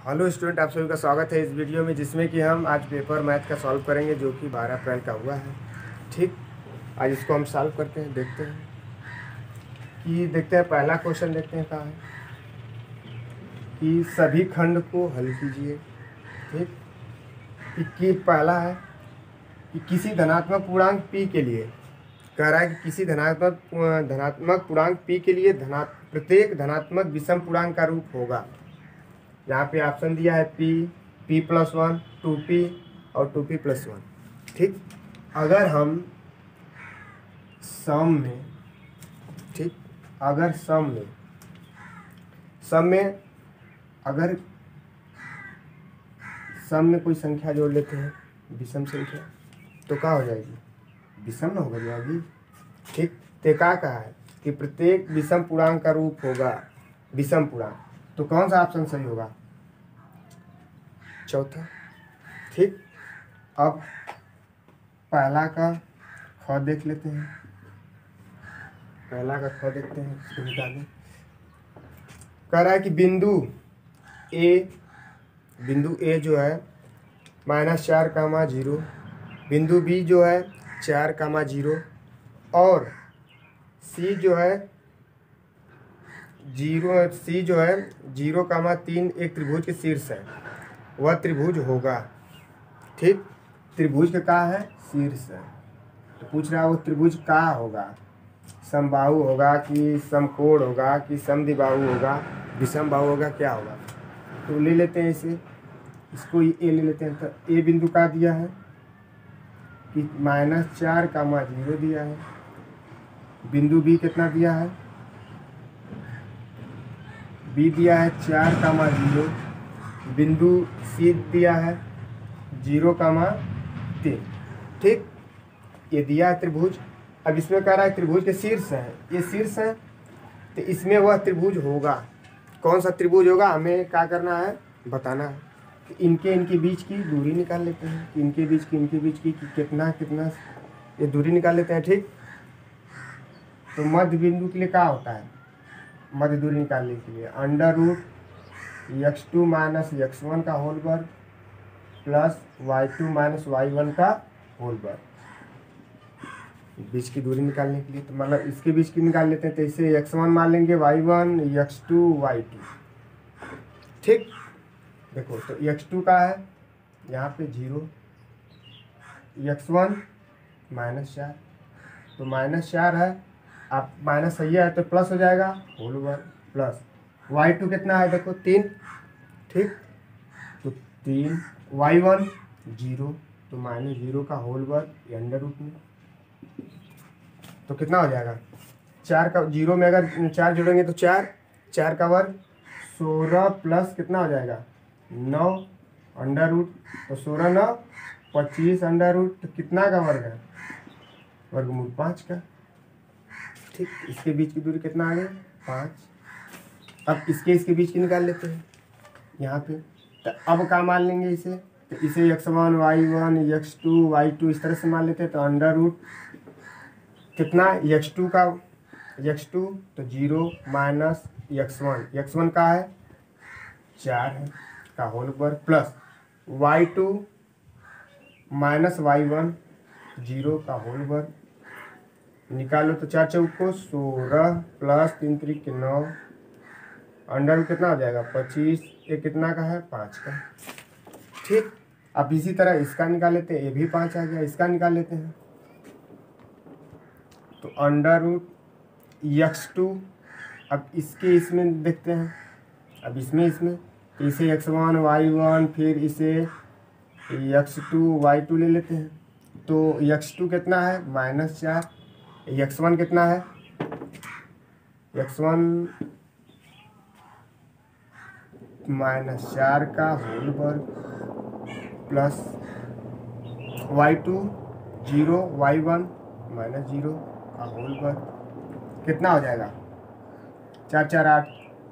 Hello student, आप सभी का स्वागत है इस वीडियो में, जिसमें कि हम आज पेपर मैथ का सॉल्व करेंगे जो कि 12 अप्रैल का हुआ है। ठीक, आज इसको हम सॉल्व करते हैं। देखते हैं पहला क्वेश्चन देखते हैं कहाँ है कि सभी खंड को हल कीजिए। ठीक, कि पहला है कि किसी धनात्मक पूर्णांक p के लिए कह रहा है कि किसी धनात्मक पूर्णांक p के लिए प्रत्येक धनात्मक विषम पूर्णांक का रूप होगा। यहाँ पे ऑप्शन दिया है p+1, 2p और 2p+1। ठीक, अगर हम सम में अगर सम में कोई संख्या जोड़ लेते हैं, विषम संख्या, तो क्या हो जाएगी? विषम ना हो जाएगी। ठीक, तो क्या कहा है कि प्रत्येक विषम पूर्णांक का रूप होगा विषम पूर्णांक। तो कौन सा ऑप्शन सही होगा? चौथा। ठीक, अब पहला का ख देख लेते हैं। इसको निकालें। कह रहा है कि बिंदु ए जो है -4, बिंदु बी जो है 4, और सी जो है 0,3 एक त्रिभुज के शीर्ष है, वह त्रिभुज होगा। ठीक, त्रिभुज का क्या है? शीर्ष है। तो पूछ रहा है वो त्रिभुज क्या होगा? समबाहु होगा कि समकोण होगा कि समद्विबाहु होगा, विषम बाहु होगा, क्या होगा? तो ले लेते हैं इसको ए ले लेते हैं। तो ए बिंदु का दिया है कि -4, 0 दिया है। बिंदु बी कितना दिया है? बी दिया है 4, 0। बिंदु सी दिया है 0,3। ठीक, ये दिया है त्रिभुज। अब इसमें कह रहा है त्रिभुज के शीर्ष है, ये शीर्ष है, तो इसमें वह त्रिभुज होगा। कौन सा त्रिभुज होगा हमें क्या करना है? बताना है। तो इनके बीच की दूरी निकाल लेते हैं। इनके बीच की कितना ये दूरी निकाल लेते हैं। ठीक, तो मध्य बिंदु के लिए क्या होता है? मध्य दूरी निकालने के लिए √x2 - x1 का होल वर्ग प्लस y2 - y1 का होल वर्ग। बीच की दूरी निकालने के लिए तो मतलब इसके बीच की निकाल लेते हैं। तो इसे x1 मान लेंगे, y1, x2, y2। ठीक, देखो तो x2 का है यहाँ पे 0, x1 -4, तो -4 है। आप माइनस सही है तो प्लस हो जाएगा, होल वर्ग प्लस y2 कितना है? देखो 3। ठीक, तो 3, y1 0, तो -0 का होल वर्ग अंडर रूट में। तो कितना हो जाएगा? 4 का 0 में अगर 4 जोड़ेंगे तो 4 का वर्ग 16 प्लस कितना हो जाएगा? 9 अंडर रूट। तो 16 9 25 अंडर रूट। तो कितना का वर्ग है? वर्गमूल 5 का। ठीक, इसके बीच की दूरी कितना आ गया? 5। अब इसके बीच की निकाल लेते हैं यहाँ पे। तो अब क्या मान लेंगे इसे? तो इसे x1, y1, x2, y2 इस तरह से मान लेते हैं। तो अंडर रूट कितना? x2 तो 0 माइनस x1 का है 4 है का होल वर्ग प्लस y2 माइनस y1 0 का होल वर्ग। निकालो तो 4 चौक को 16 प्लस 3 त्रिक 9 अंडर रूट कितना हो जाएगा? 25। ये कितना का है? 5 का। ठीक, अब इसी तरह इसका निकाल लेते हैं। ये भी 5 आ गया, इसका निकाल लेते हैं। तो अंडर रूट x2, अब इसमें देखते हैं। अब इसमें तो इसे x1 y1 फिर इसे x2 y2 ले लेते हैं। तो x2 कितना है? -4। x1 कितना है? x1 -4 का होल वर्ग प्लस y2 0, y1 -0 का होल वर्ग। कितना हो जाएगा? 4 4 8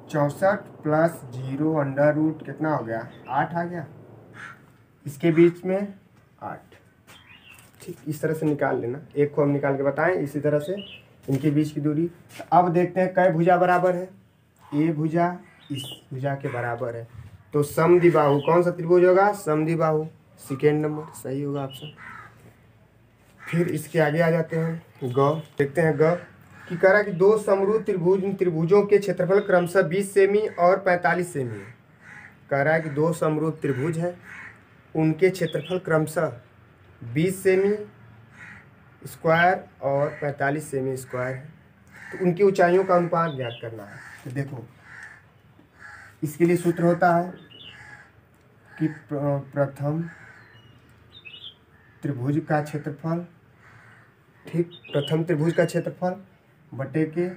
64 प्लस 0 अंडर रूट कितना हो गया? 8 आ गया। इसके बीच में 8। ठीक, इस तरह से निकाल लेना। एक को हम निकाल के बताएं इसी तरह से इनके बीच की दूरी। अब देखते हैं कै भुजा बराबर है। ए भुजा इस भुजा के बराबर है। तो समद्विबाहु कौन सा त्रिभुज होगा? समद्विबाहु, सेकेंड नंबर सही होगा ऑप्शन। फिर इसके आगे आ जाते हैं ग, देखते हैं ग कि कह रहा है कि दो समरूप त्रिभुजों के क्षेत्रफल क्रमशः 20 सेमी और 45 सेमी है। कह रहा है कि दो समरूप त्रिभुज है, उनके क्षेत्रफल क्रमशः 20 सेमी स्क्वायर और 45 सेमी स्क्वायर है। तो उनकी ऊंचाइयों का अनुपात ज्ञात करना है। तो देखो इसके लिए सूत्र होता है कि प्रथम त्रिभुज का क्षेत्रफल, ठीक, प्रथम त्रिभुज का क्षेत्रफल बटे के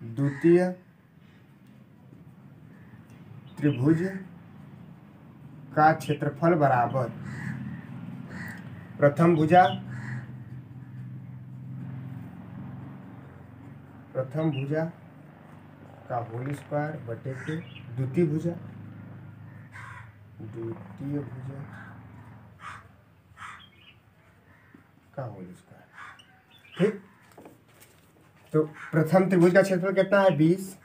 द्वितीय त्रिभुज का क्षेत्रफल बराबर प्रथम भुजा का होल स्क्वायर बटे के द्वितीय भुजा का होल स्क्वायर। ठीक, तो प्रथम त्रिभुज का क्षेत्रफल कितना है? 20,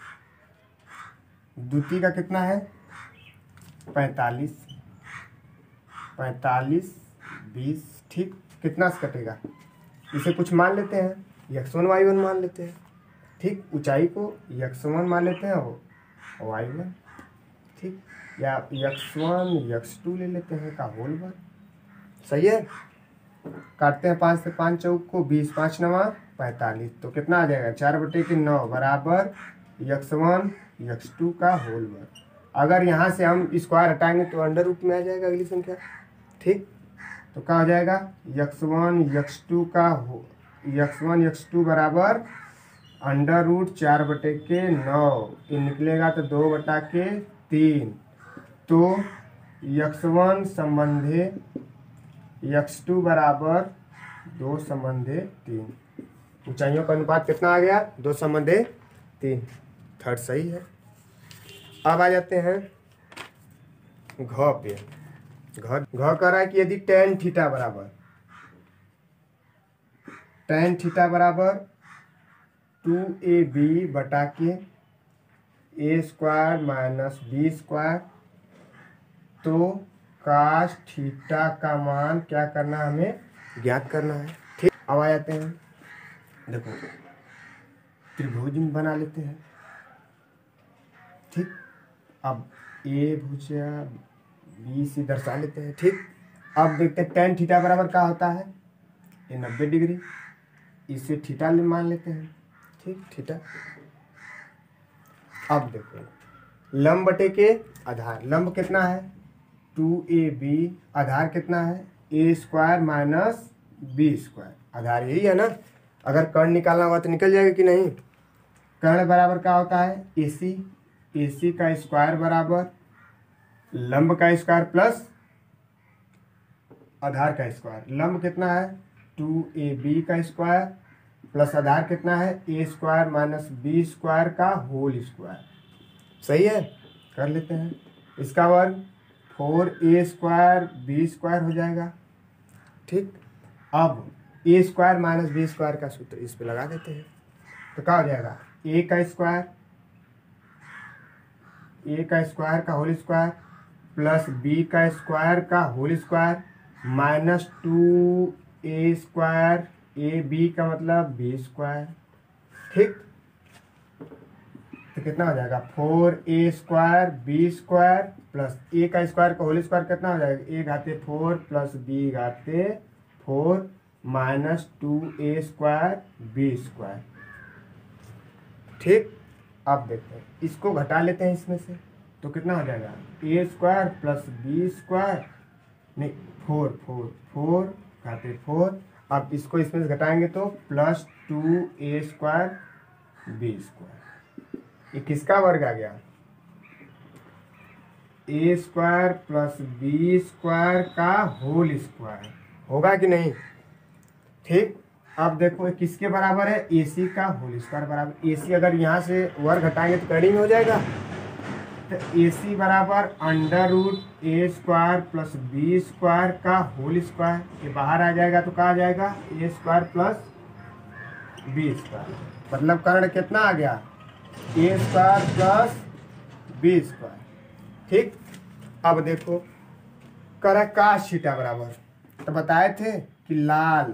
द्वितीय का कितना है? 45, 20। ठीक, कितना से कटेगा? इसे कुछ मान लेते हैं, x1 y1 मान लेते हैं। ठीक, ऊंचाई को x1 मान लेते हैं और y1, ठीक, या x1 x2 ले लेते हैं का होल वर्ग। सही है, काटते हैं 5 से 5 चौक को 20, 5 9 45, तो कितना आ जाएगा? 4/9 बराबर x1 x2 का होल वर्ग। अगर यहाँ से हम स्क्वायर हटाएंगे तो अंडर रूट में आ जाएगा अगली संख्या। ठीक, तो क्या हो जाएगा? x1 x2 बराबर अंडर रूट 4/9, ये निकलेगा तो 2/3, तो x1 संबंधे x2 बराबर 2/3। ऊंचाइयों का अनुपात कितना आ गया? 2/3। थर्ड सही है। अब आ जाते हैं घ पे। घ कह रहा है कि यदि tan थीटा बराबर 2ab बटा के a square minus b square, तो काश थीटा का मान क्या करना है? हमें ज्ञात करना है। ठीक, अब आ जाते हैं, देखो त्रिभुज बना लेते हैं। ठीक, अब ए भुजा बी सी दर्शा लेते हैं। ठीक, अब देखते हैं tan थीटा बराबर क्या होता है? ये 90 डिग्री, इसे थीटा मान लेते हैं। ठीक, थीटा। अब देखो लंब बटे के आधार, लंब कितना है? 2ab, आधार कितना है? a square minus b square, आधार यही है ना। अगर कर्ण निकालना होगा तो निकल जाएगा कि नहीं? कर्ण बराबर क्या होता है? ac का स्क्वायर बराबर लंब का स्क्वायर प्लस आधार का स्क्वायर। लंब कितना है? 2ab का स्क्वायर प्लस आधार कितना है? a square minus b square का होल स्क्वायर। सही है, कर लेते हैं। इसका वर्ग 4a स्क्वायर b स्क्वायर हो जाएगा। ठीक, अब a square minus b square का सूत्र इस पे लगा देते हैं, तो क्या हो जाएगा? a का स्क्वायर का होल स्क्वायर प्लस b का स्क्वायर का whole square minus 2a square, A B का मतलब b स्क्वायर। ठीक, तो कितना हो जाएगा? 4a square b square plus a का स्क्वायर का होल स्क्वायर कितना हो जाएगा? a घाते 4 plus b घाते 4 minus 2a square b square. ठीक, अब देखते हैं, इसको घटा लेते हैं इसमें से, तो कितना हो जाएगा? a square plus b square, नहीं 4 घाते 4। अब इसको इसमें से घटाएंगे तो plus 2a square b square. ये किसका वर्ग आ गया? a square plus b square का होल स्क्वायर, होगा कि नहीं? ठीक, अब देखो किसके बराबर है? ac का होल स्क्वायर बराबर। ac अगर यहाँ से वर्ग घटाएंगे तो कैंसिल हो जाएगा, तो ac बराबर under root a square plus b square का होल स्क्वायर। ये बाहर आ जाएगा तो कहा जाएगा a square plus b square. मतलब कर्ण कितना आ गया? a square plus b square. ठीक। अब देखो करा काश थीटा बराबर, तो बताए थे कि लाल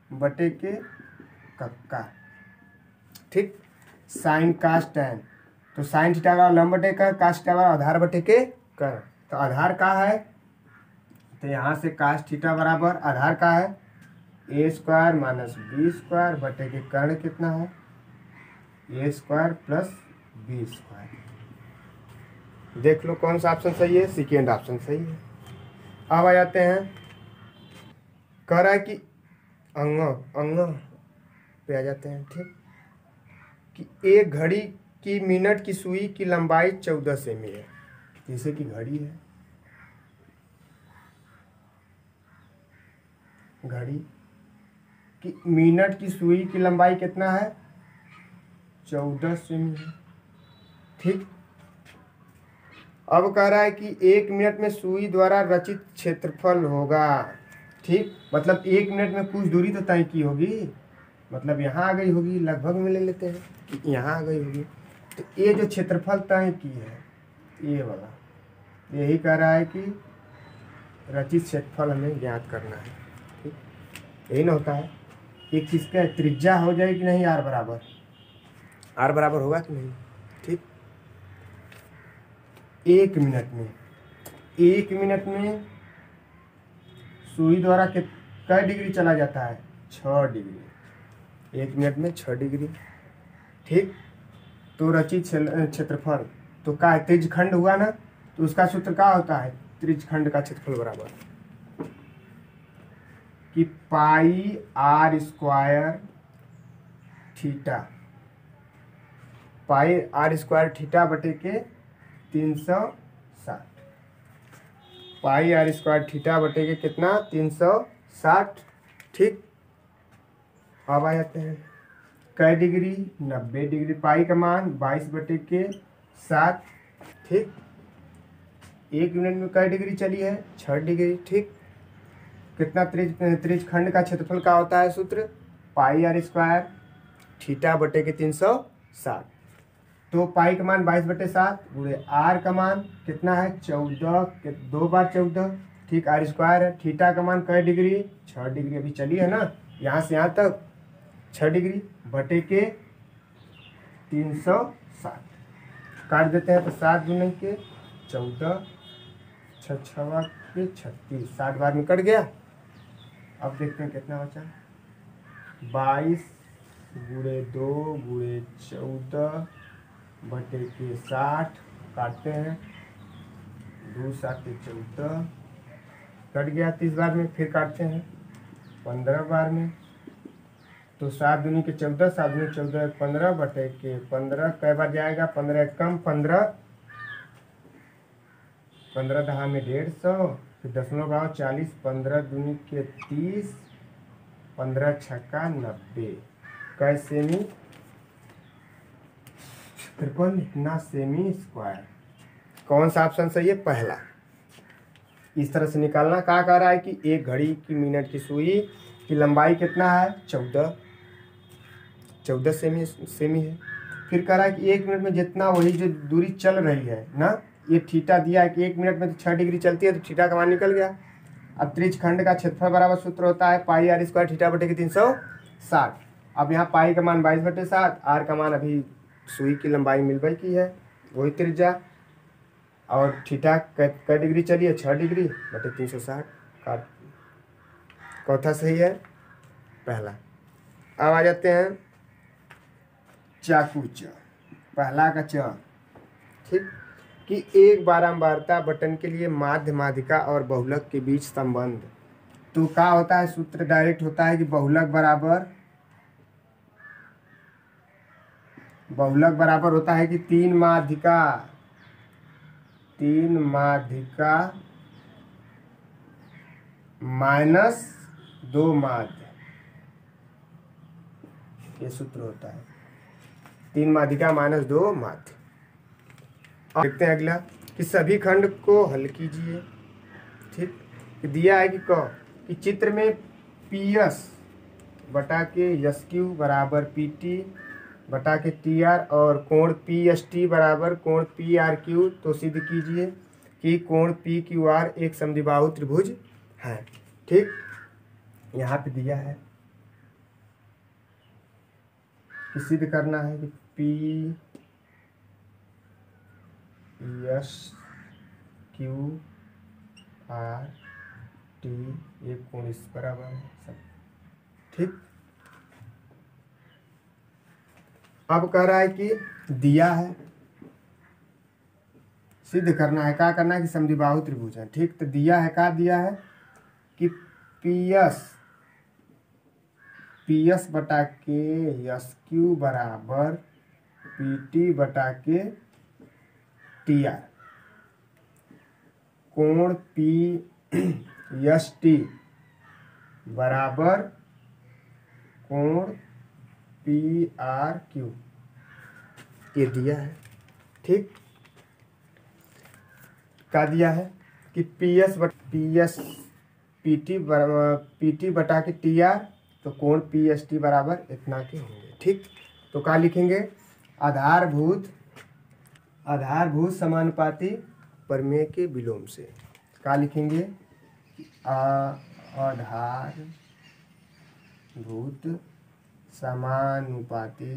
बटे के कक्का, ठीक। साइन काश टैन, तो साइन थीटा बराबर लंब बटे का, काश थीटा बराबर आधार बटे के कर। तो आधार का है, तो यहाँ से काश थीटा बराबर आधार का है ए स्क्वायर माइनस बी स्क्वायर बटे के कर्ण कितना है ए स्क्वायर प्लस बी स्क्वायर। देख लो कौन सा ऑप्शन सही है, सेकेंड ऑप्शन सही है। अब आ जाते हैं, कह रहा है कि अंग अंग पे आ जाते हैं, ठीक। कि एक घड़ी की मिनट की सुई की लंबाई 14 सेमी है, जैसे कि घड़ी है, घड़ी की मिनट की सुई की लंबाई कितना है 14 सेमी है, ठीक। अब कह रहा है कि 1 मिनट में सुई द्वारा रचित क्षेत्रफल होगा, ठीक। मतलब 1 मिनट में कुछ दूरी तो तय की होगी, मतलब यहाँ आ गई होगी, लगभग में ले लेते हैं कि यहाँ आ गई होगी। तो ये जो क्षेत्रफल तय की है ये वाला, यही कह रहा है कि रचित क्षेत्रफल हमें ज्ञात करना है, ठीक। यही ना होता है, एक चीज़ का त्रिज्या हो जाए कि नहीं, आर बराबर होगा कि नहीं, ठीक। 1 मिनट में सुई द्वारा कै डिग्री चला जाता है 6 डिग्री, 1 मिनट में 6 डिग्री, ठीक। तो रचित क्षेत्रफल तो का है, त्रिज्यखंड हुआ ना, तो उसका सूत्र क्या होता है, त्रिज्यखंड का क्षेत्रफल बराबर कि pi r square theta, pi r square theta बटे के 360, पाई आर स्क्वायर थीटा बटे के कितना 360, ठीक। अब आ जाते हैं कै डिग्री 90 डिग्री, पाई का मान 22 बटे के 7, ठीक। 1 मिनट में कै डिग्री चली है 6 डिग्री, ठीक। कितना त्रिज्यखंड का क्षेत्रफल का होता है सूत्र, पाई आर स्क्वायर थीटा बटे के 360, तो पाई का मान 22 बटे 7 गुणे आर का मान कितना है 14 के 2 बार 14, ठीक। आर स्क्वायर है, थीटा का मान कै डिग्री 6 डिग्री अभी चली है ना, यहाँ से यहाँ तक 6 डिग्री बटे के 360, काट देते हैं तो 7 गुने के 14 छवा के 36, 60 बार में कट गया। अब देखते हैं कितना बचा, 22 गुणे 2 गुणे 14 बटे के 60, काटते हैं 2 7 के 14, कट गया 30 बार में, फिर काटते हैं 15 बार में, तो 7 दूनी के 14, 7 दूनी 14 15 बटे के 15, कई बार जाएगा 15 एक कम 15, 15 दहा में 150, फिर दशमलव भाव 40, 15 दूनी के 30, 15 छक्का 90, कै सेमी त्रिकोण इतना सेमी स्क्वायर। कौन सा ऑप्शन सही है, पहला। इस तरह से निकालना, क्या कह रहा है कि एक घड़ी की मिनट की सुई की लंबाई कितना है 14 सेमी है। फिर कह रहा है कि 1 मिनट में जितना वही जो दूरी चल रही है ना, ये थीटा दिया है कि 1 मिनट में तो 6 डिग्री चलती है, तो थीटा का मान निकल गया। अब त्रिज्यखंड का क्षेत्रफल बराबर सूत्र होता है पाई आर स्क्वायर थीटा बटे के 360। अब यहाँ पाई का मान 22 बटे 7, आर का मान अभी सुई की लंबाई मिल गई की है वही त्रिज्या, और थीटा कै डिग्री चली है 6 डिग्री बटे 360 का चौथा सही है पहला। अब आ जाते हैं चाकू च, पहला का च, ठीक। कि एक बारंबारता बटन के लिए माध्य माध्यिका और बहुलक के बीच संबंध, तो क्या होता है सूत्र डायरेक्ट होता है कि बहुलक बराबर होता है कि 3 माध्यिका माइनस 2 माध्य, ये सूत्र होता है 3 माध्यिका माइनस 2 माध्य। देखते हैं अगला कि सभी खंड को हल कीजिए, ठीक। कि दिया है कि चित्र में पी एस बटा के एस क्यू बराबर पी टी बटा के टी आर और कोण पी एस टी बराबर कोण पी आर क्यू। तो सिद्ध कीजिए कि कोण पी क्यू आर एक समद्विबाहु त्रिभुज है। ठीक, यहाँ पे दिया है कि सिद्ध करना है कि P S Q R T एक कोण इस बराबर है सब। ठीक, अब कह रहा है कि दिया है, सिद्ध करना है, क्या करना है कि समद्विबाहु त्रिभुज है। ठीक, तो दिया है, क्या दिया है कि पी एस बटा के एस क्यू बराबर पी टी बटा के टी आर। कोण पी एस टी बराबर कोण पी आर क्यू, ये दिया है। ठीक, क्या दिया है कि पी एस पी टी बटा के टी आर, तो कोण पी एस टी बराबर इतना के होंगे। ठीक, तो क्या लिखेंगे, आधारभूत समानुपाती प्रमेय के विलोम से। क्या लिखेंगे, आधारभूत समानुपाती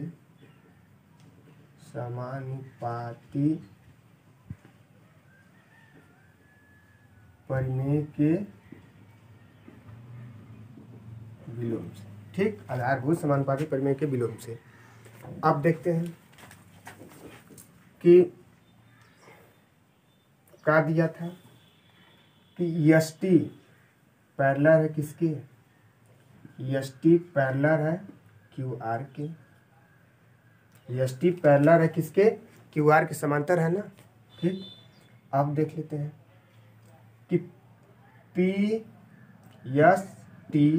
प्रमेय के विलोम से। ठीक, आधारभूत समानुपाती प्रमेय के विलोम से। अब देखते हैं कि क्या दिया था कि एस टी पैरेलल है किसके, एस टी पैरेलल है क्यू आर के। एस टी पैरेलल है किसके, क्यू आर के समांतर है ना। ठीक, अब देख लेते हैं कि पी एस टी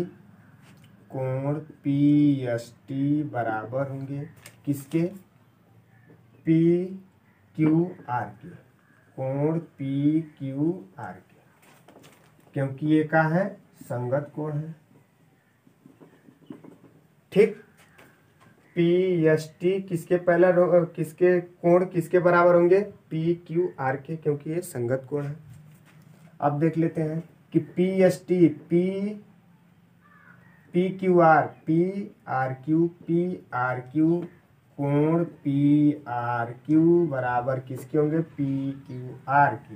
कोण पी एस टी बराबर होंगे किसके, पी क्यू आर के, कोण पी क्यू आर के, क्योंकि ये क्या है, संगत कोण है। ठीक, पी एस टी किसके पैरेलल, किसके कोण किसके बराबर होंगे, पी क्यू आर के, क्योंकि ये संगत कोण है। अब देख लेते हैं कि P S T P Q R P R Q कोण पी आर क्यू बराबर किसके होंगे, पी क्यू आर के,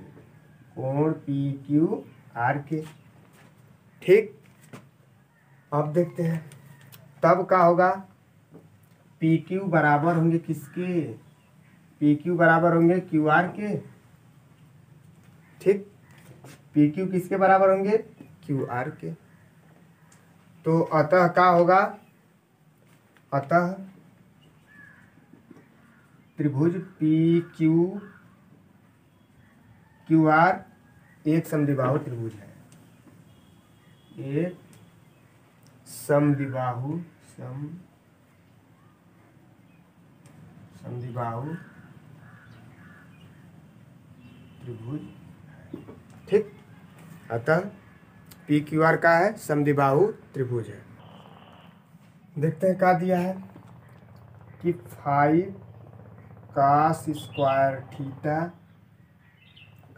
कोण पी क्यू आर के। ठीक, अब देखते हैं तब क्या होगा, पी क्यू बराबर होंगे किसके, पी क्यू बराबर होंगे क्यू आर के। ठीक, पी क्यू किसके बराबर होंगे, क्यू आर के। तो अतः क्या होगा, अतः त्रिभुज पी क्यू आर एक समद्विबाहु त्रिभुज है, एक समद्विबाहु त्रिभुज। ठीक, अतः पी क्यू आर का है, समद्विबाहु त्रिभुज है। देखते हैं क्या दिया है कि 5 cos square theta,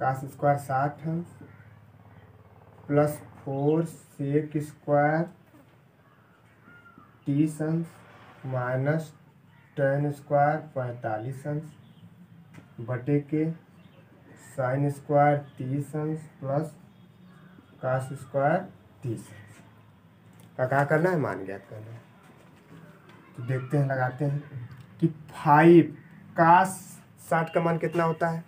cos square 60 अंश प्लस 4 sec स्क्वायर 30 अंश माइनस tan स्क्वायर 45 अंश बटे के sin स्क्वायर 30 अंश प्लस cos स्क्वायर 30 अंश का क्या करना है, मान ज्ञात करना है। तो देखते हैं, लगाते हैं कि 5 cos 60 का मान कितना होता है,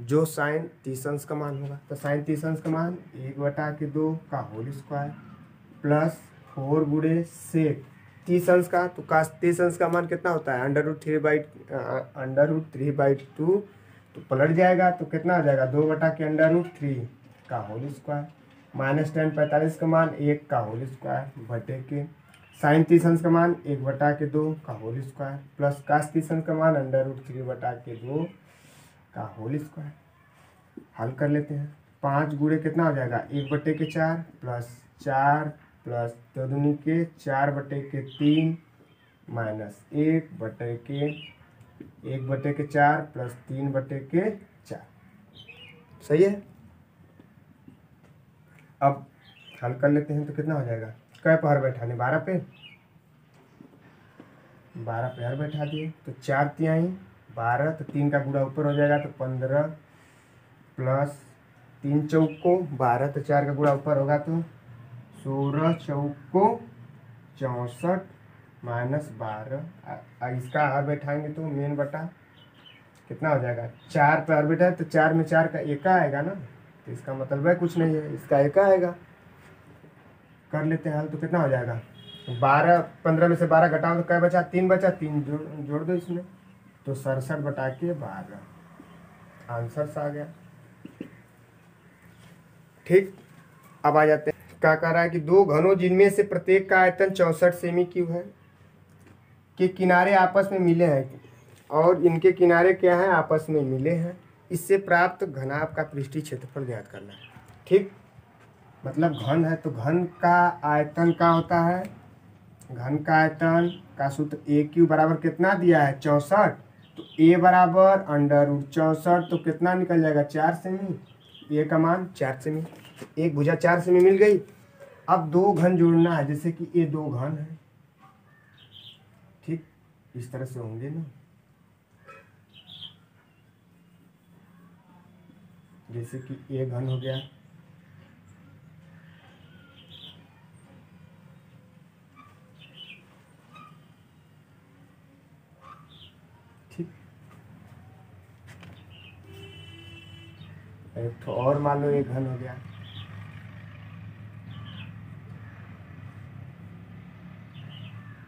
जो sin 30 अंश का मान होगा, तो sin 30 अंश का मान 1/2 का होल स्क्वायर प्लस 4 गुणे सेक 30 अंश का, तो cos 30 अंश का मान कितना होता है, √3/2, तो पलट जाएगा तो कितना हो जाएगा, 2/√3 का होल स्क्वायर माइनस tan 45 का मान 1 का होल स्क्वायर बटे के sin 30 अंश का मान 1/2 का होल स्क्वायर प्लस cos 30 अंश का मान √3/2 का होल स्क्वायर। हल कर लेते हैं, 5 गुणे कितना हो जाएगा, 1/4 प्लस 4 प्लस 2 दूनी के 4/3 माइनस 1/4 प्लस 3/4। सही है। अब हल कर लेते हैं तो कितना हो जाएगा। कै पर हर बैठाने 12 पे, 12 पे हर बैठा दिए तो 4 तिहाई 12, तो 3 का गुणा ऊपर हो जाएगा तो 15 प्लस 3 चौको 12, तो 4 का गुणा ऊपर होगा तो 16 चौको 64 माइनस 12। इसका हर बैठाएंगे तो मेन बटा कितना हो जाएगा। 4 पे हर बैठा है तो 4 में 4 का एका आएगा ना, तो इसका मतलब है कुछ नहीं है, इसका एका आएगा। कर लेते हैं हल तो कितना हो जाएगा। 12 15 में से 12 घटाओ तो क्या बचा, 3 बचा, 3 जोड़ दो इसमें तो 67/12 आंसर आ गया। ठीक, अब आ जाते हैं। क्या कह रहा है कि दो घनों जिनमें से प्रत्येक का आयतन 64 सेमी क्यूब है के किनारे आपस में मिले हैं और इनके किनारे क्या है, आपस में मिले हैं। इससे प्राप्त घनाभ का पृष्ठीय क्षेत्रफल ज्ञात करना है। ठीक, मतलब घन है तो घन का आयतन क्या होता है, घन का आयतन का सूत्र ए क्यू बराबर कितना दिया है 64, तो ए बराबर √64 तो कितना निकल जाएगा 4 सेमी। ए का मान 4 सेमी, एक भुजा 4 सेमी मिल गई। अब दो घन जोड़ना है, जैसे कि ये दो घन है। ठीक, इस तरह से होंगे ना, जैसे कि ए घन हो गया, ठीक। एक तो और मान लो एक घन हो गया,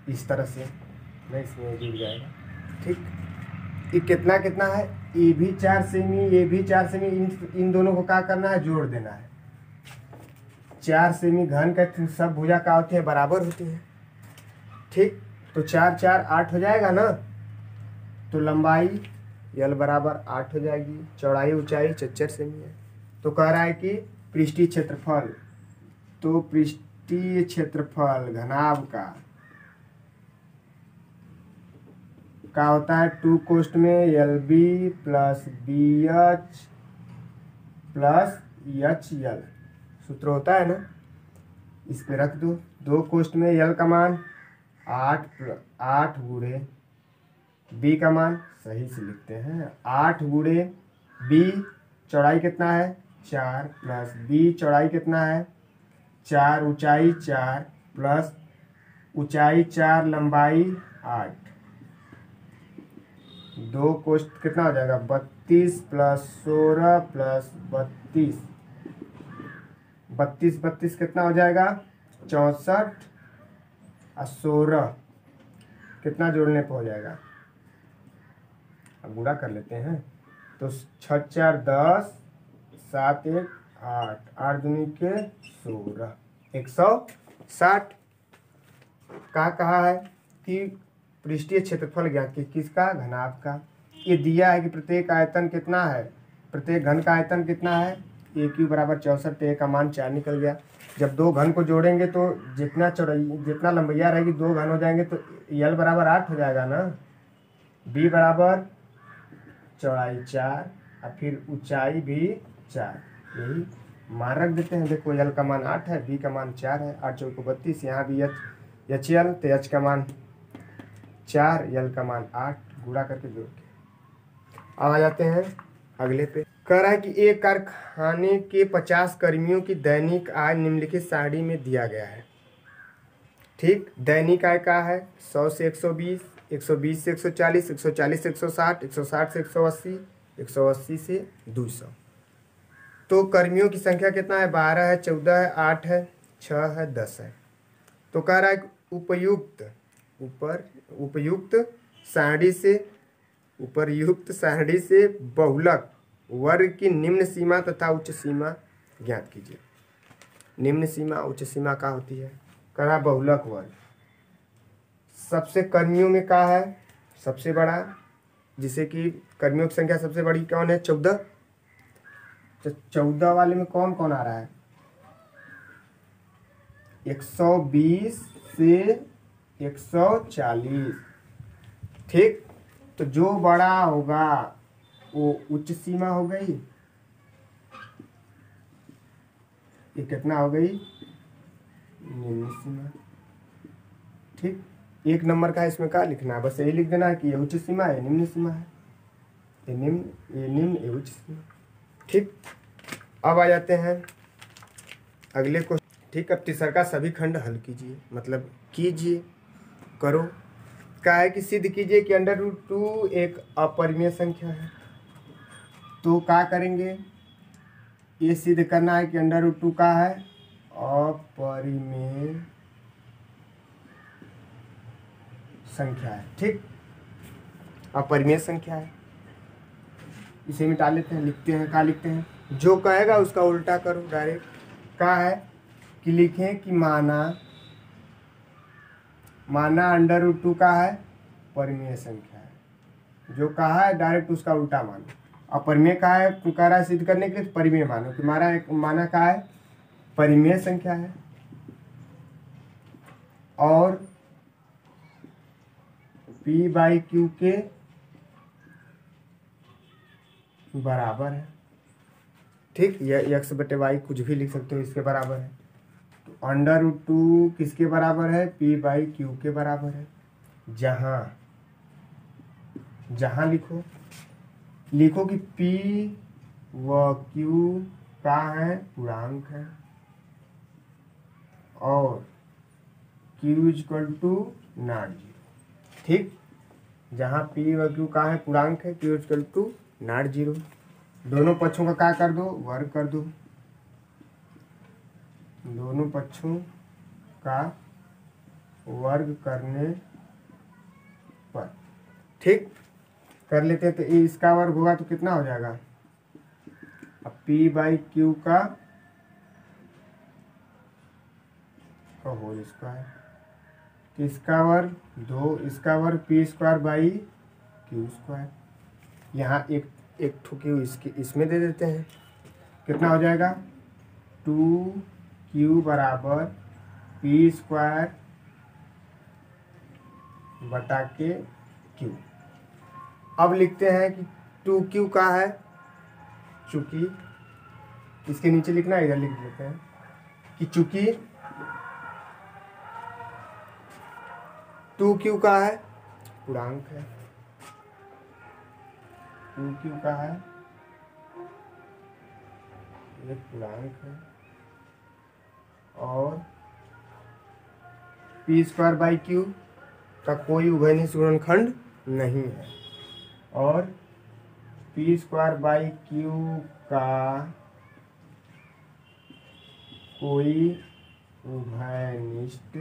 इस तरह से नहीं, इसमें जुड़ जाएगा। ठीक, ये कितना कितना है, ये भी 4 सेमी, ये भी 4 सेमी, इन दोनों को क्या करना है, जोड़ देना है। 4 सेमी घन का सब भुजा क्या होती है, बराबर होती है। ठीक, तो 4 4 8 हो जाएगा ना, तो लंबाई यल बराबर 8 हो जाएगी, चौड़ाई ऊंचाई 74 सेमी है। तो कह रहा है कि पृष्ठीय क्षेत्रफल, तो पृष्ठीय क्षेत्रफल घनाभ का क्या होता है, 2 कोष्ठ में LB plus BH plus HL सूत्र होता है ना, इस पे रख दो। 2 कोष्ठ में L का मान 8 गुणे B का मान सही से लिखते हैं 8 गुणे B चौड़ाई कितना है 4 प्लस B चौड़ाई कितना है 4, ऊंचाई 4 प्लस ऊंचाई 4 लंबाई 8। 2 कोष्ठ कितना हो जाएगा 32 प्लस 16 प्लस 32, 32 कितना हो जाएगा 64 और 16 कितना जोड़ने पर हो जाएगा, अब गुणा कर लेते हैं तो 6 4 10 7 1 8, 8 दूनी के 16, 160। कहा है कि पृष्ठीय क्षेत्रफल ज्ञात की किसका, घनाभ का। ये दिया है कि प्रत्येक आयतन कितना है, प्रत्येक घन का आयतन कितना है, ए क्यू बराबर 64, तो ए का मान 4 निकल गया। जब दो घन को जोड़ेंगे तो जितना चौड़ाई जितना लंबाइया रहेगी, दो घन हो जाएंगे तो यल बराबर 8 हो जाएगा ना, बी बराबर चौड़ाई 4 और फिर ऊंचाई भी 4, यही मान रख देते हैं। देखो यल का मान 8 है, बी का मान 4 है, 8 चौको 32, यहाँ भी एच यल, तो एच का मान 4, यल का मान 8, गुणा करके जोड़ के। अब आ जाते हैं अगले पे। कह रहा है कि एक कारखाने के 50 कर्मियों की दैनिक आय निम्नलिखित सारणी में दिया गया है। ठीक, दैनिक आय का है 100 से 120, 120 से 140, 140 से 160, 160 से 180, 180 से 200। तो कर्मियों की संख्या कितना है, 12 है, 14 है, 8 है, 6 है, 10 है। तो कह रहा है उपयुक्त सारणी से बहुलक वर्ग की निम्न सीमा तथा उच्च सीमा ज्ञात कीजिए। निम्न सीमा उच्च सीमा क्या होती है, कह रहा बहुलक वर्ग। सबसे कर्मियों में क्या है, सबसे बड़ा, जिसे कि कर्मियों की संख्या सबसे बड़ी कौन है 14, तो 14 वाले में कौन कौन आ रहा है, 120 से 140। ठीक, तो जो बड़ा होगा वो उच्च सीमा हो गई, ये कितना हो गई, निम्न सीमा। ठीक, 1 नंबर का इसमें क्या लिखना है, बस यही लिख देना है कि ये उच्च सीमा है, निम्न सीमा है, ये निम्न ये उच्च सीमा। ठीक, अब आ जाते हैं अगले को। ठीक, अब तीसरा का सभी खंड हल कीजिए, मतलब कीजिए, करो। क्या है कि सिद्ध कीजिए कि √2 एक अपरिमेय संख्या है। तो क्या करेंगे, ये सिद्ध करना है कि √2 का है अपरिमेय संख्या है। ठीक, अपरिमेय संख्या है, इसे मिटा लेते हैं, लिखते हैं, क्या लिखते हैं, जो कहेगा उसका उल्टा करो डायरेक्ट। क्या है कि लिखें कि माना √2 का है परिमेय संख्या है, जो कहा है डायरेक्ट उसका उल्टा मानो। अपरिमेय का है, कह रहा है सिद्ध करने के लिए परिमेय मानो, कि माना का है परिमेय संख्या है और p/q के बराबर है। ठीक, यह x/y कुछ भी लिख सकते हो, इसके बराबर है। तो √2 किसके बराबर है, p/q के बराबर है। जहां लिखो कि p व q का है पूर्णांक है और q = 0। ठीक, जहां p व q का है पूर्णांक है, q = 0। दोनों पक्षों का क्या कर दो, वर्ग कर दो, दोनों पक्षों का वर्ग करने पर। ठीक, कर लेते हैं। तो इसका वर्ग होगा तो कितना हो जाएगा, अब p/q का होल स्क्वायर, इसका वर्ग 2, इसका वर्ग p²/q²। यहाँ एक ठुकी इसमें दे देते हैं, कितना हो जाएगा, 2q = p²/q। अब लिखते हैं कि 2q का है, चूंकि इसके नीचे लिखना है, इधर लिख देते हैं कि चूंकि 2q का है पूर्णांक है, 2q का है एक पूर्णांक है और p²/q का कोई उभयनिष्ठ गुणनखंड नहीं है और p²/q का कोई उभयनिष्ठ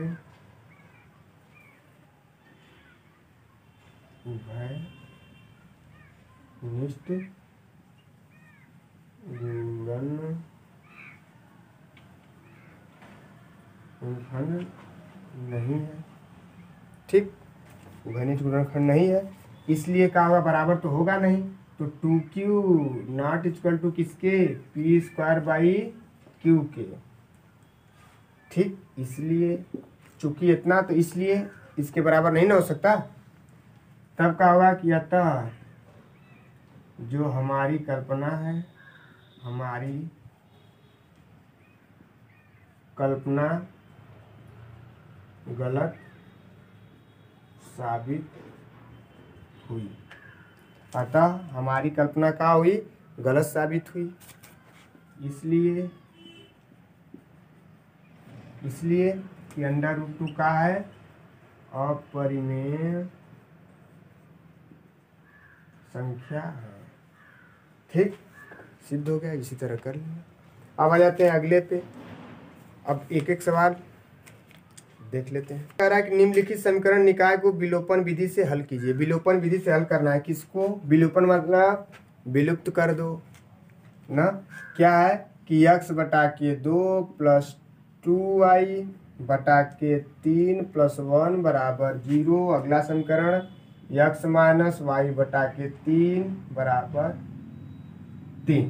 गुणनखंड नहीं है। ठीक, उभयनिष्ठ गुणनखंड नहीं है, इसलिए क्या होगा, बराबर तो होगा नहीं। तो 2q ≠ किसके, p²/q के। ठीक, इसलिए चूंकि इतना, तो इसलिए इसके बराबर नहीं ना हो सकता। तब क्या होगा कि अतः जो हमारी कल्पना है, हमारी कल्पना गलत साबित हुई। अतः हमारी कल्पना क्या हुई, गलत साबित हुई। इसलिए कि √2 का है अपरिमेय संख्या है। ठीक, सिद्ध हो गया, इसी तरह कर लेंगे। अब आ जाते हैं अगले पे। अब एक एक सवाल देख लेते हैं। कह रहा है कि निम्नलिखित समीकरण निकाय को विलोपन विधि से हल कीजिए। विलोपन विधि से हल करना है, किसको, विलोपन मतलब विलुप्त कर दो ना। क्या है कि x/2 + 2y/3 + 1 = 0। अगला समीकरण x - y/3 = 3।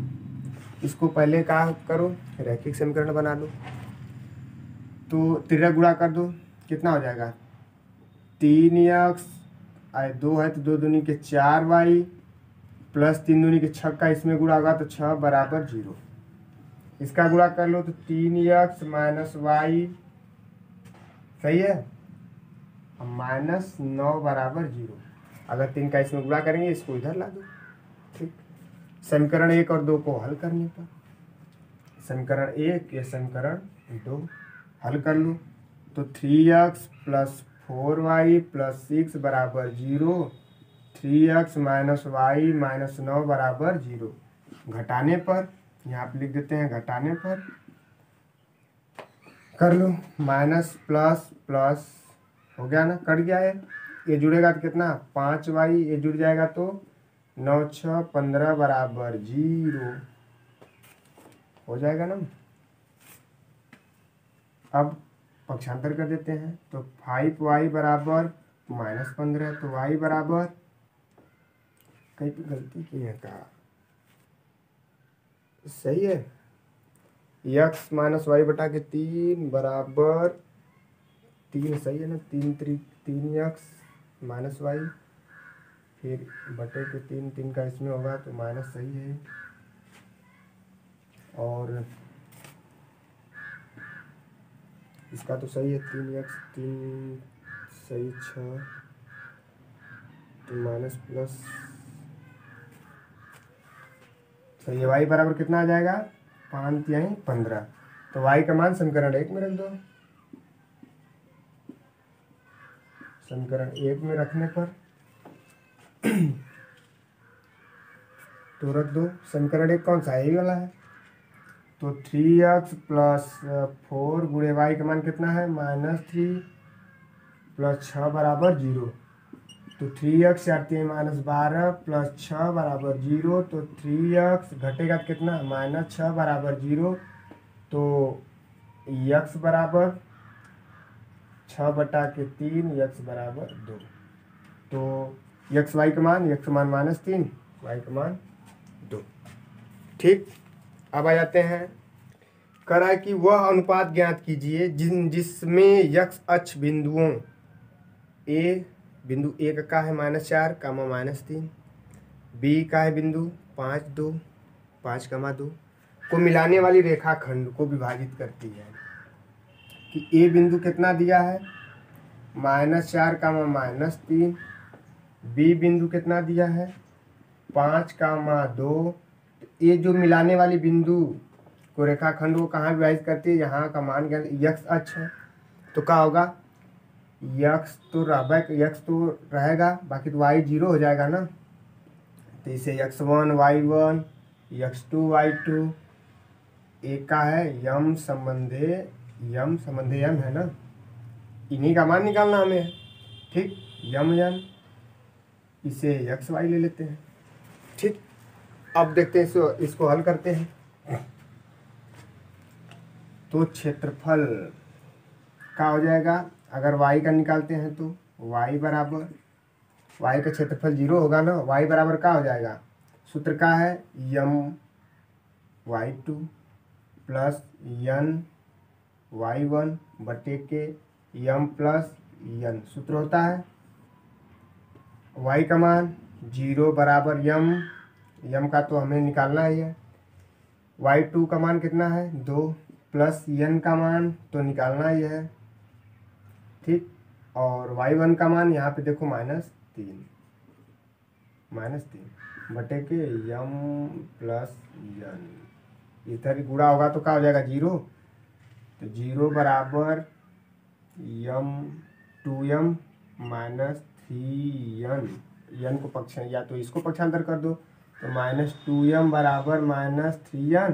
इसको पहले क्या करो, रैखिक समीकरण बना लो। तो 13 गुणा कर दो, कितना हो जाएगा, 3x 2 है तो 2 दूनी के 4y प्लस 3 दूनी के 6 का इसमें गुणा होगा तो 6 बराबर 0। इसका गुणा कर लो तो 3x माइनस वाई, सही है, -9 बराबर 0। अगर 3 का इसमें गुणा करेंगे इसको इधर ला दो। ठीक, समीकरण 1 और 2 को हल करने पर समीकरण 1 या समीकरण 2 हल कर लो तो 3x प्लस 4y प्लस 6 बराबर 0, 3x माइनस वाई माइनस 9 बराबर 0। घटाने पर यहाँ पे लिख देते हैं, घटाने पर कर लो, माइनस प्लस प्लस हो गया ना, कट गया है। ये जुड़ेगा तो कितना 5y, ये जुड़ जाएगा तो 9 6 15 बराबर 0 हो जाएगा ना। अब पक्षांतर कर देते हैं तो 5y बराबर -15, तो y बराबर, कहीं पे गलती की है का, सही है, x माइनस वाई बटा के 3 बराबर 3, सही है ना, 3x माइनस वाई फिर बटे के 3 का इसमें होगा तो माइनस, सही है। और इसका तो सही है, 3x 3 सही 6 तो माइनस प्लस, सही है। y बराबर कितना आ जाएगा 5 या 15, तो y का मान समीकरण 1 में रख दो। समीकरण 1 में रखने पर तो रख दो, समीकरण 1 कौन सा है, यही वाला है। तो 3x प्लस 4 गुणे वाई का मान कितना है -3 प्लस 6 बराबर 0, तो 3x 4 प्लस 6 बराबर 0, तो 3x घटेगा तो कितना -6 बराबर 0, तो x बराबर 6 बटा के 3, x बराबर 2, तो x y का मान, x का मान -3, y का मान 2। ठीक, अब आ जाते हैं, करा कि वह अनुपात ज्ञात कीजिए जिसमें x अक्ष बिंदुओं बिंदु ए का है -4 -3, बी का है बिंदु 5 2 5 2 को मिलाने वाली रेखाखंड को विभाजित करती है। कि ए बिंदु कितना दिया है -4 -3, बी बिंदु कितना दिया है 5 2, ये जो मिलाने वाली बिंदु को रेखाखंड को कहाँ विभाजित करती है, यहाँ का मान ज्ञान, यक्स अक्ष है तो क्या होगा, यक्स तो रहेगा, बाकी तो y 0 हो जाएगा ना, तो इसे x1 y1 x2 y2, एक का है यम संबंधे यम है ना, इन्हीं का मान निकालना हमें। ठीक, यम इसे x y ले लेते हैं। ठीक, अब देखते हैं इसको हल करते हैं। तो क्षेत्रफल का हो जाएगा, अगर y का निकालते हैं तो y बराबर, y का क्षेत्रफल 0 होगा ना, y बराबर क्या हो जाएगा, सूत्र का है यम y2 प्लस यन y1 बटे के यम प्लस यन, सूत्र होता है y का मान 0 बराबर यम का तो हमें निकालना ही है, y2 का मान कितना है 2 प्लस यन का मान तो निकालना ही है। ठीक, और y1 का मान यहाँ पे देखो -3 बटे के यम प्लस यन, इधर गुणा होगा तो क्या हो जाएगा 0, तो 0 बराबर यम 2m -3n, यन को पक्ष या तो इसको पक्षांतर कर दो तो -2m बराबर -3n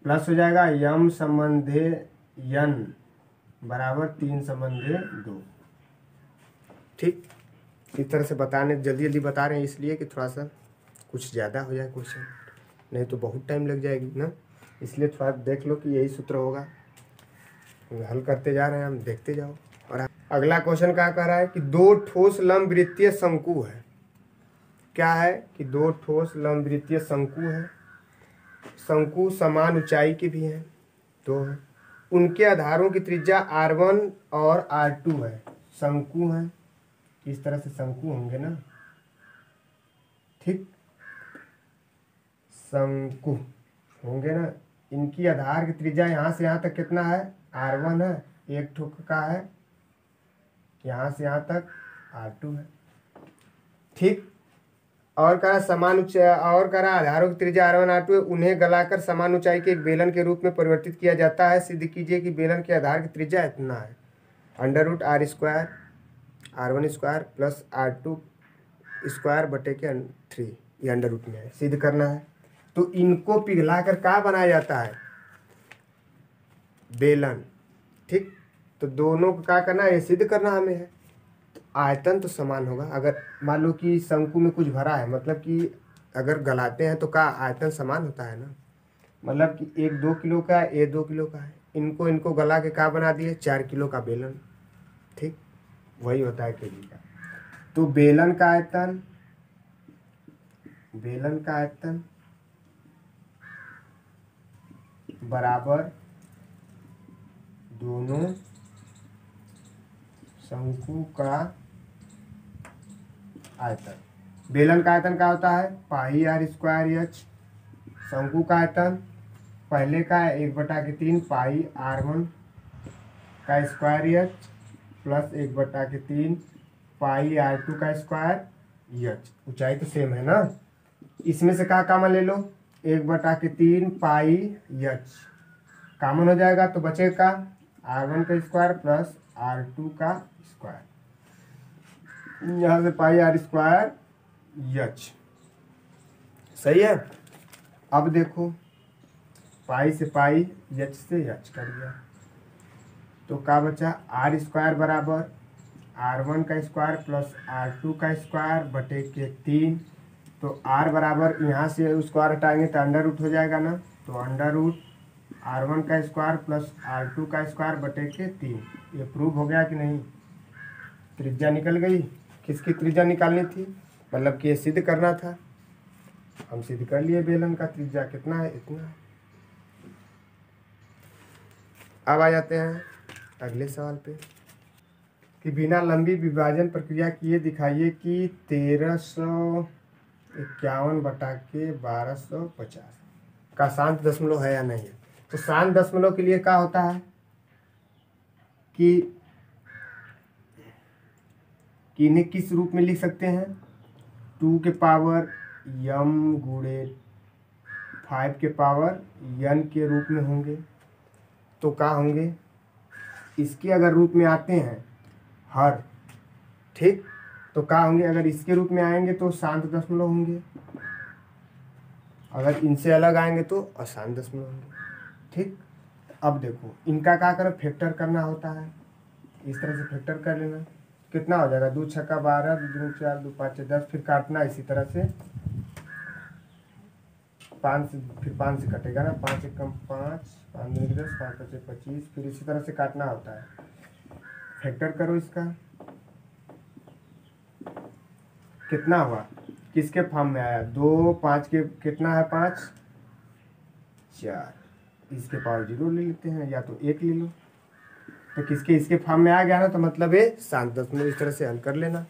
प्लस हो जाएगा यम संबंधे यन बराबर 3 संबंधे 2। ठीक, इस तरह से जल्दी बता रहे हैं इसलिए कि थोड़ा सा कुछ ज़्यादा हो जाए क्वेश्चन, नहीं तो बहुत टाइम लग जाएगी ना, इसलिए थोड़ा देख लो कि यही सूत्र होगा। हल करते जा रहे हैं हम, देखते जाओ। और अगला क्वेश्चन क्या कह रहा है कि 2 ठोस लंबवृत्तीय शंकु है। क्या है कि 2 ठोस लंबवृत्तीय शंकु है, शंकु समान ऊंचाई के भी हैं, 2 है, उनके आधारों की त्रिज्या r1 और r2 है, शंकु है इस तरह से शंकु होंगे ना, ठीक, शंकु होंगे ना। इनकी आधार की त्रिज्या यहाँ से यहाँ तक कितना है, R1 है, एक ठोक का है, यहाँ से यहाँ तक R2 है, ठीक। और करा समान ऊंचाई, और करा आधारों की त्रिज्या R1 R2 है, उन्हें गलाकर समान ऊंचाई के एक बेलन के रूप में परिवर्तित किया जाता है। सिद्ध कीजिए कि बेलन के आधार की त्रिज्या इतना है, √R² R1 square plus R2 square बटे के 3, ये अंडर रूट में है, सिद्ध करना है। तो इनको पिघलाकर क्या बनाया जाता है, बेलन, ठीक। तो दोनों को क्या करना है, ये सिद्ध करना हमें है। तो आयतन तो समान होगा। अगर मान लो कि शंकु में कुछ भरा है, मतलब कि अगर गलाते हैं तो क्या आयतन समान होता है ना, मतलब कि एक 2 किलो का है, ये 2 किलो का है, इनको गला के क्या बना दिए, 4 किलो का बेलन, ठीक, वही होता है केजी का। तो बेलन का आयतन बराबर दोनों शंकु का आयतन। बेलन का आयतन क्या होता है, πr²h। शंकु का आयतन पहले का है 1/3 πr1 का स्क्वायर h प्लस 1/3 πr2 का स्क्वायर h। ऊंचाई तो सेम है ना, इसमें से क्या कामन ले लो, 1/3 πh कामन हो जाएगा, तो बचेगा R1 का स्क्वायर प्लस R2 का स्क्वायर, यहाँ से πr² h, सही है। अब देखो पाई से पाई, h से h कर दिया, तो क्या बचा, R² बराबर R1 का स्क्वायर प्लस R2 का स्क्वायर बटे के 3। तो R बराबर यहाँ से स्क्वायर हटाएंगे तो अंडर रूट हो जाएगा ना, तो अंडर रूट R1 का स्क्वायर प्लस R2 का स्क्वायर बटे के 3। ये प्रूव हो गया कि नहीं, त्रिज्या निकल गई। किसकी त्रिज्या निकालनी थी, मतलब कि ये सिद्ध करना था, हम सिद्ध कर लिए। बेलन का त्रिज्या कितना है, इतना है। अब आ जाते हैं अगले सवाल पे कि बिना लंबी विभाजन प्रक्रिया किए दिखाइए कि 1351/1250 का शांत दशमलव है या नहीं है। तो शांत दशमलव के लिए क्या होता है कि इन्हें किस रूप में लिख सकते हैं, 2 के पावर m गुणे 5 के पावर n के रूप में होंगे। तो क्या होंगे, इसके अगर रूप में आते हैं हर, ठीक, तो क्या होंगे, अगर इसके रूप में आएंगे तो शांत दशमलव होंगे, अगर इनसे अलग आएंगे तो अशांत दशमलव होंगे, ठीक। अब देखो इनका क्या करो, फैक्टर करना होता है, इस तरह से फैक्टर कर लेना। कितना हो जाएगा, 2 छक्का 12, 2 दूनी 4, 2 5 10, फिर काटना इसी तरह से 5 से, फिर 5 से कटेगा ना, 5 एकम 5, 5 दूनी 10, 5 पचे 25, फिर इसी तरह से काटना होता है। फैक्टर करो इसका, कितना हुआ, किसके फॉर्म में आया, 2 5 के कितना है, 5 4, इसके पावर 0 ले लेते हैं, या तो 1 ले लो, तो किसके इसके फॉर्म में आ गया ना, तो मतलब ये शांत दशमलव। इस तरह से हल कर लेना,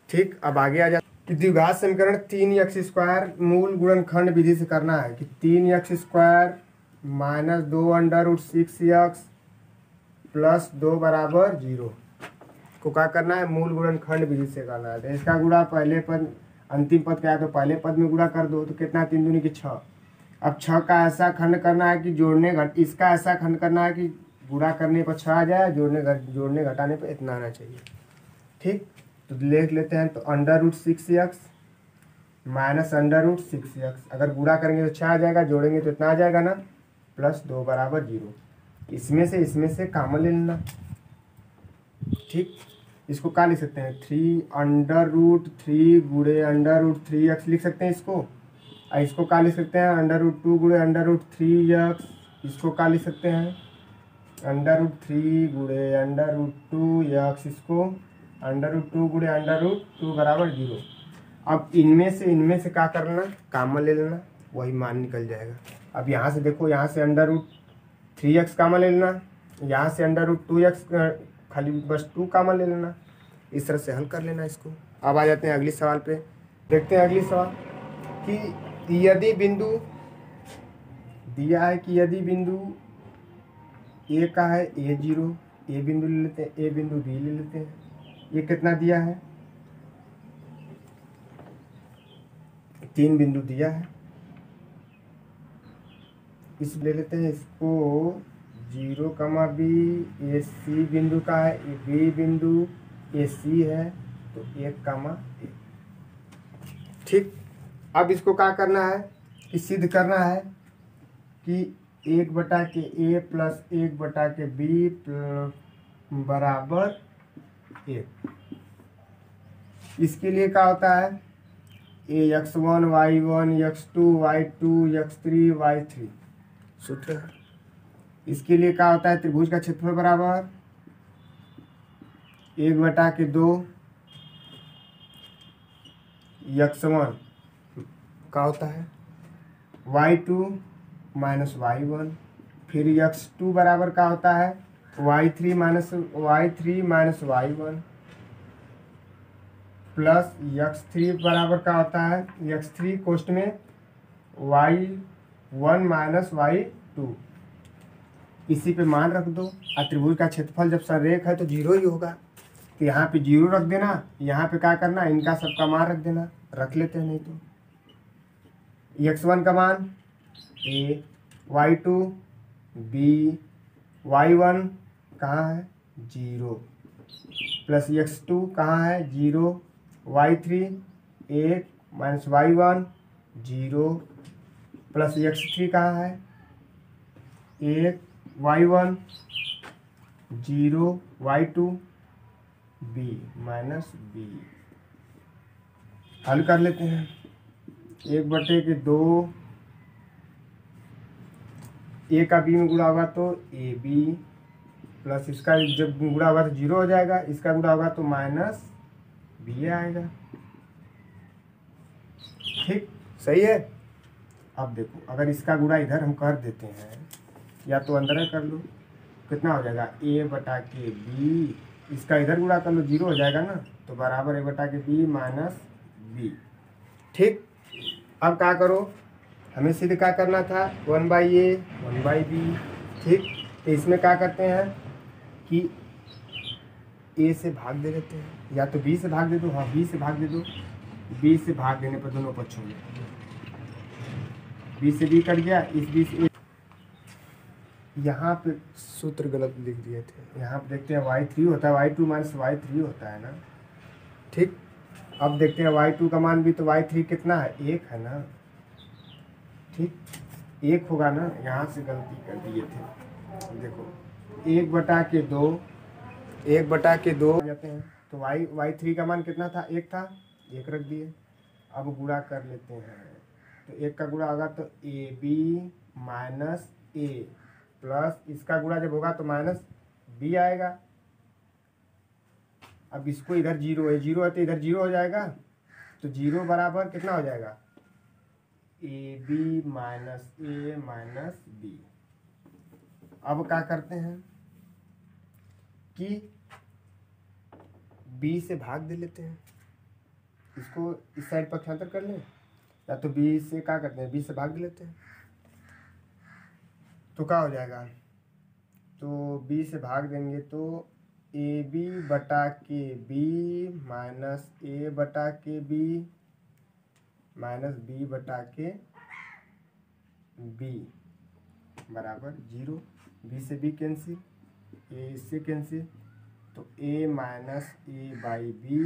ठीक। अब आगे आ जा कि द्विघात समीकरण 3x² मूल गुणनखंड विधि से करना है कि 3x² - 2√6x प्लस 2 बराबर 0 को क्या करना है, मूल गुणनखंड विधि से करना है। तो इसका गुणा पहले पद अंतिम पद क्या है, तो पहले पद में गुणा कर दो, तो कितना, 3 दूनी की 6। अब 6 का ऐसा खंड करना है कि इसका ऐसा खंड करना है कि गुणा करने पर 6 आ जाए, जोड़ने घटाने पर इतना आना चाहिए, ठीक। तो लिख लेते हैं, तो √6x माइनस √6x, अगर गुणा करेंगे तो 6 आ जाएगा, जोड़ेंगे तो इतना आ जाएगा ना, प्लस 2 बराबर 0। इसमें से कॉमन ले लेना, ठीक। इसको क्या लिख सकते हैं, 3√3 गुणे √3x लिख सकते हैं इसको। इसको क्या लिख सकते हैं, √2 गुणे √3x, इसको क्या लिख सकते हैं, √3 गुणे √2x, इसको √2 गुणे √2 बराबर 0। अब इनमें से क्या करना, कॉमन ले लेना, वही मान निकल जाएगा। अब यहाँ से देखो, यहाँ से √3x कॉमन ले लेना, यहाँ से √2x खाली बस 2 कॉमन ले लेना, इस तरह से हल कर लेना इसको। अब आ जाते हैं अगली सवाल पे। देखते हैं अगली सवाल कि यदि बिंदु दिया है कि यदि बिंदु ए का है A0, ए बिंदु ले लेते हैं, ए बिंदु बी ले लेते हैं। ये कितना दिया है? 3 बिंदु दिया है। इस ले लेते हैं इसको 0, B, ए सी बिंदु का है, ए बी बिंदु ए सी है, तो 1, 1। ठीक। अब इसको क्या करना है कि सिद्ध करना है कि 1/a प्लस 1/b बराबर 1। इसके लिए क्या होता है? x1 y1 x2 y2 x3 y3 सूत्र है। इसके लिए क्या होता है? त्रिभुज का क्षेत्रफल बराबर 1/2 x1 का होता है y2 माइनस y1, फिर x2 बराबर का होता है y3 minus y1 plus x3 बराबर का होता है x3 कोष्ट में y1 माइनस y2। इसी पे मान रख दो। और त्रिभुज का क्षेत्रफल जब संरेख है तो 0 ही होगा, तो यहाँ पे 0 रख देना। यहाँ पे क्या करना, इनका सबका मान रख देना। रख लेते हैं नहीं तो x1 का मान a, y2 b, y1 कहाँ है 0, प्लस x2 कहाँ है 0, y3 1 minus y1 0, plus x3 कहाँ है 1 y1 0 y2 b minus b। हल कर लेते हैं। 1/2 ए का बी में गुणा होगा तो ए बी, प्लस इसका जब गुणा होगा तो 0 हो जाएगा, इसका गुणा होगा तो माइनस बी आएगा। ठीक, सही है। अब देखो, अगर इसका गुणा इधर हम कर देते हैं, या तो अंदर कर लो, कितना हो जाएगा a/b, इसका इधर गुणा कर लो 0 हो जाएगा ना, तो बराबर a/b माइनस बी। ठीक। अब क्या करो, हमें सीधे क्या करना था 1/a 1/b। ठीक। तो इसमें क्या करते हैं कि a से भाग दे देते हैं, या तो b से भाग दे दो। हाँ, b से भाग दे दो। b से भाग देने पर दोनों पक्षों में b से b कट गया, इस b से यहाँ पे सूत्र गलत लिख दिए थे। यहाँ पे देखते हैं y3 होता है, y2 माइनस y3 होता है ना। ठीक। अब देखते हैं y2 का मान भी, तो y3 कितना है 1 है ना। ठीक, 1 होगा ना, यहाँ से गलती कर दिए थे। देखो 1/2 1/2 जाते हैं, तो y3 का मान कितना था 1 था, 1 रख दिए। अब गुणा कर लेते हैं, तो 1 का गुणा होगा तो A B minus A, plus इसका गुणा जब होगा तो माइनस बी आएगा। अब इसको इधर 0 है तो इधर 0 हो जाएगा, तो 0 बराबर कितना हो जाएगा A B minus A minus B. अब क्या करते हैं कि b से भाग दे लेते हैं, इसको इस साइड पक्षांतर कर लें, या तो b से क्या करते हैं, b से भाग दे लेते हैं, तो क्या हो जाएगा, तो b से भाग देंगे तो ए बी बटा के बी माइनस ए बटा के बी माइनस बी बटा के बी बराबर 0। बी से बी कैंसिल, ए से कैंसिल, तो A minus A by B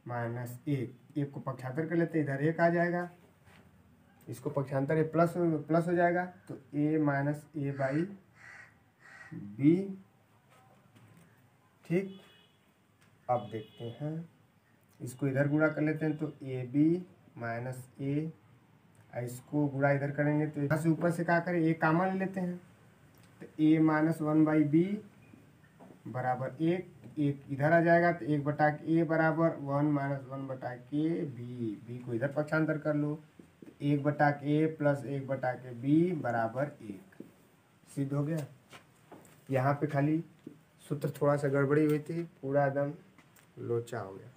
minus 1 को पक्षांतर कर लेते हैं, इधर 1 आ जाएगा, इसको पक्षांतर ए प्लस हो जाएगा, तो A minus A by B. ठीक। अब देखते हैं, इसको इधर गुणा कर लेते हैं, तो ए बी माइनस ए, इसको गुणा इधर करेंगे तो यहाँ से ऊपर से क्या करें, ए कॉमन ले लेते हैं, तो ए माइनस 1/b बराबर 1 इधर आ जाएगा, तो 1/a बराबर 1 माइनस 1/k बी को इधर पक्षांतर कर लो, 1/a प्लस 1/b बराबर 1। सिद्ध हो गया। यहाँ पे खाली सूत्र थोड़ा सा गड़बड़ी हुई थी, पूरा एकदम लोचा हो गया।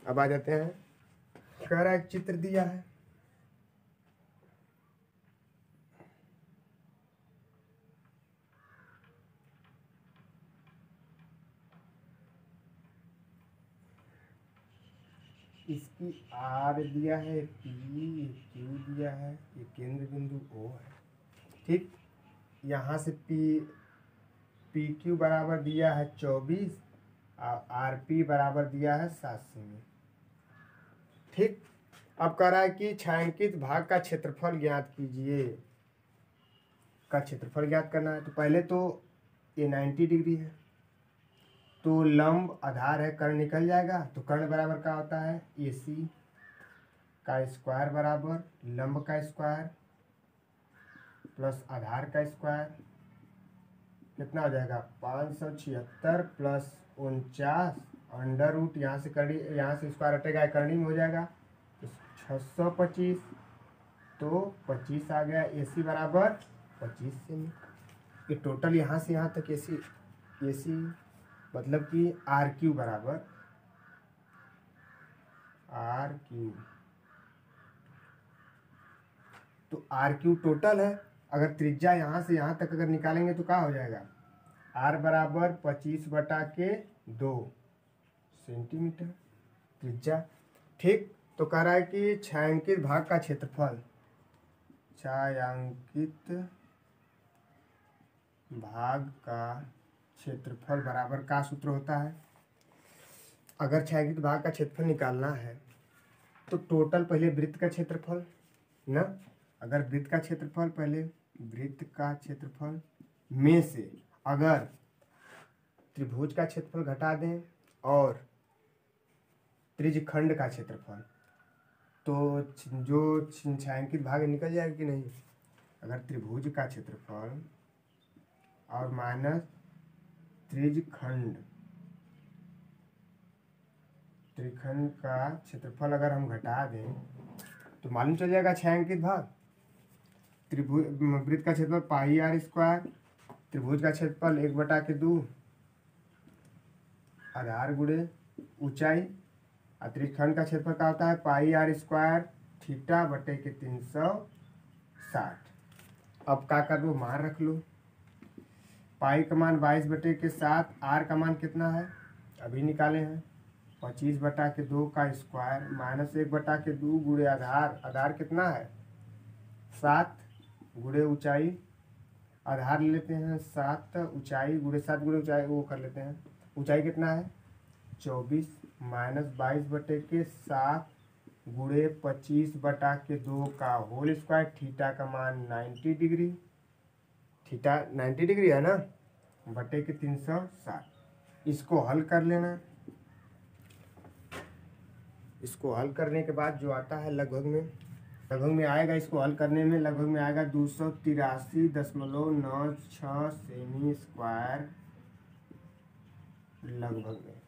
अब आ जाते हैं, कह रहा है एक चित्र दिया है, इसकी आर दिया है, पी क्यू दिया है, ये केंद्र बिंदु ओ है। ठीक, यहाँ से पी क्यू बराबर दिया है 24 और आर पी बराबर दिया है 7 सेमी। ठीक, अब कह रहा है कि छायांकित भाग का क्षेत्रफल ज्ञात कीजिए। का क्षेत्रफल ज्ञात करना है, तो पहले तो ये 90 डिग्री है, तो लंब आधार है, कर्ण निकल जाएगा, तो कर्ण बराबर क्या होता है, AC का स्क्वायर बराबर लंब का स्क्वायर प्लस आधार का स्क्वायर, कितना हो जाएगा 576 प्लस 49 अंडर रूट, यहाँ से कर्ण, यहाँ से स्क्वायर हटेगा, कर्ण में हो जाएगा, तो 625, तो 25 आ गया। AC बराबर 25 सेमी। ये टोटल यहाँ से यहाँ तक AC मतलब कि RQ बराबर RQ, तो RQ टोटल है। अगर त्रिज्या यहाँ से यहाँ तक अगर निकालेंगे तो क्या हो जाएगा, R बराबर 25/2 सेंटीमीटर त्रिज्या। ठीक, तो कह रहा है कि छायांकित भाग का क्षेत्रफल, छायांकित भाग का क्षेत्रफल बराबर का सूत्र होता है, अगर छायांकित भाग का क्षेत्रफल निकालना है तो टोटल पहले वृत्त का क्षेत्रफल ना, अगर वृत्त का क्षेत्रफल, पहले वृत्त का क्षेत्रफल में से अगर त्रिभुज का क्षेत्रफल घटा दें और त्रिज्यखंड का क्षेत्रफल, तो जो छायांकित भाग निकल जाएगा कि नहीं। अगर त्रिभुज का क्षेत्रफल और माइनस त्रिज्यखंड का क्षेत्रफल अगर हम घटा दें तो मालूम चल जाएगा छायांकित भाग। त्रिभुज वृत्त का क्षेत्रफल पाई R स्क्वायर, त्रिभुज का क्षेत्रफल 1/2 आधार गुणे ऊंचाई, और त्रिज्यखंड का क्षेत्रफल क्या होता है, पाई R स्क्वायर थीटा बटे के 360। अब क्या कर लो, मान रख लो, पाई का मान 22/7, R का मान कितना है अभी निकाले हैं 25/2 का स्क्वायर माइनस 1/2 गुणे आधार, आधार कितना है 7 गुणे ऊंचाई, आधार ले लेते हैं 7, ऊंचाई गुणे 7 गुणे ऊंचाई वो कर लेते हैं, ऊंचाई कितना है 24 माइनस 22/7 गुणे 25/2 का होल स्क्वायर, थीटा का मान 90 डिग्री, थीटा 90 डिग्री है ना, बटे के 360। इसको हल कर लेना, इसको हल करने के बाद जो आता है लगभग में आएगा, इसको हल करने में लगभग में आएगा 283.96 सेमी स्क्वायर लगभग में।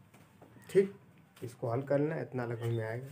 ठीक, इसको हल करना इतना लगभग में आएगा।